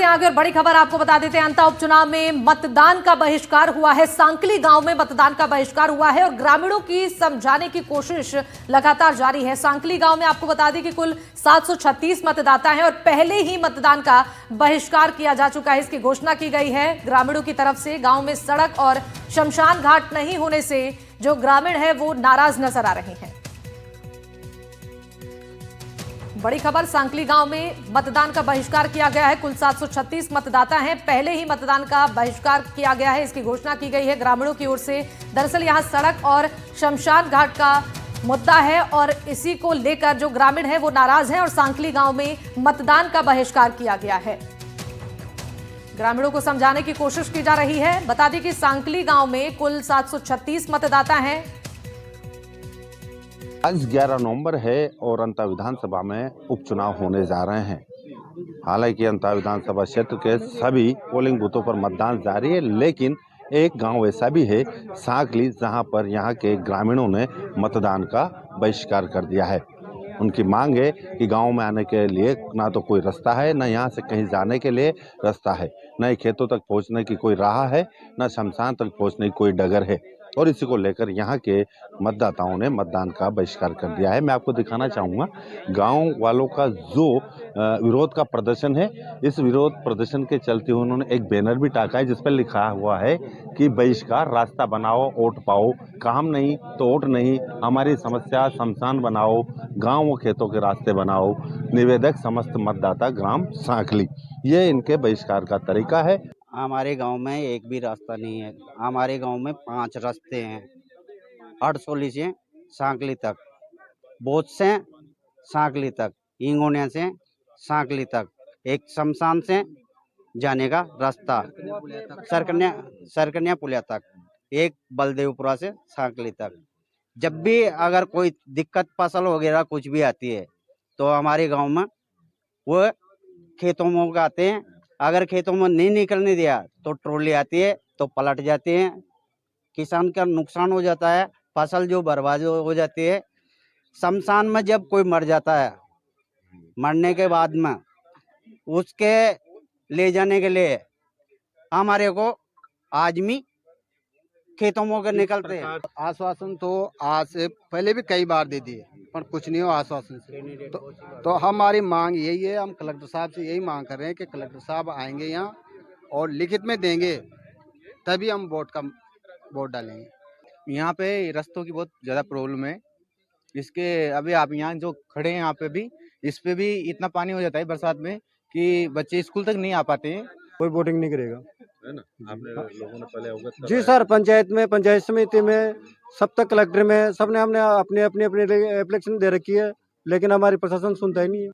आगे और बड़ी खबर आपको बता देते हैं। अंता उपचुनाव में मतदान का बहिष्कार हुआ है। सांकली गांव में मतदान का बहिष्कार हुआ है और ग्रामीणों की समझाने की कोशिश लगातार जारी है। सांकली गांव में आपको बता दें कि कुल 736 मतदाता हैं और पहले ही मतदान का बहिष्कार किया जा चुका है। इसकी घोषणा की गई है ग्रामीणों की तरफ से। गांव में सड़क और शमशान घाट नहीं होने से जो ग्रामीण है वो नाराज नजर आ रहे हैं। बड़ी खबर, सांकली गांव में मतदान का बहिष्कार किया गया है। कुल 736 मतदाता हैं, पहले ही मतदान का बहिष्कार किया गया है। इसकी घोषणा की गई है ग्रामीणों की ओर से। दरअसल यहां सड़क और शमशान घाट का मुद्दा है और इसी को लेकर जो ग्रामीण है वो नाराज हैं और सांकली गांव में मतदान का बहिष्कार किया गया है। ग्रामीणों को समझाने की कोशिश की जा रही है। बता दें कि सांकली गांव में कुल 736 मतदाता हैं। आज 11 नवंबर है और अंता विधानसभा में उपचुनाव होने जा रहे हैं। हालांकि अंता विधानसभा क्षेत्र के सभी पोलिंग बूथों पर मतदान जारी है, लेकिन एक गांव ऐसा भी है सांकली, जहां पर यहां के ग्रामीणों ने मतदान का बहिष्कार कर दिया है। उनकी मांग है कि गांव में आने के लिए ना तो कोई रास्ता है, ना यहां से कहीं जाने के लिए रास्ता है, न खेतों तक पहुंचने की कोई राह है, न शमशान तक पहुंचने की कोई डगर है। और इसी को लेकर यहाँ के मतदाताओं ने मतदान का बहिष्कार कर दिया है। मैं आपको दिखाना चाहूँगा गांव वालों का जो विरोध का प्रदर्शन है। इस विरोध प्रदर्शन के चलते हुए उन्होंने एक बैनर भी टाका है जिस पर लिखा हुआ है कि बहिष्कार, रास्ता बनाओ, वोट पाओ, काम नहीं तो वोट नहीं, हमारी समस्या शमशान बनाओ, गाँव व खेतों के रास्ते बनाओ, निवेदक समस्त मतदाता ग्राम सांकली। ये इनके बहिष्कार का तरीका है। हमारे गांव में एक भी रास्ता नहीं है। हमारे गांव में 5 रास्ते हैं। हड़सोली से सांकली तक, बोध से सांकली तक, इंगोनिया से सांकली तक, एक शमशान से जाने का रास्ता, सरकन्या पुलिया तक, एक बलदेवपुरा से सांकली तक। जब भी अगर कोई दिक्कत फसल वगैरह कुछ भी आती है तो हमारे गांव में वो खेतों में आते हैं। अगर खेतों में नहीं निकलने दिया तो ट्रॉली आती है तो पलट जाती है। किसान का नुकसान हो जाता है, फसल जो बर्बाद हो जाती है। शमशान में जब कोई मर जाता है, मरने के बाद में उसके ले जाने के लिए हमारे को आदमी खेतों में निकलते हैं। आश्वासन तो आज से पहले भी कई बार दे दिए पर कुछ नहीं हो आश्वासन से। तो हमारी मांग यही है, हम कलेक्टर साहब से यही मांग कर रहे हैं कि कलेक्टर साहब आएंगे यहाँ और लिखित में देंगे, तभी हम वोट डालेंगे। यहाँ पे रास्तों की बहुत ज़्यादा प्रॉब्लम है। इसके अभी आप यहाँ जो खड़े हैं यहाँ पे भी, इस पे भी इतना पानी हो जाता है बरसात में कि बच्चे स्कूल तक नहीं आ पाते हैं। कोई वोटिंग नहीं करेगा, है ना? आपने लोगों ने पहले अवगत जी सर। पंचायत में, पंचायत समिति में, सब तक कलेक्टर में, सबने हमने अपनी एप्लीकेशन दे रखी है, लेकिन हमारी प्रशासन सुनता ही नहीं है।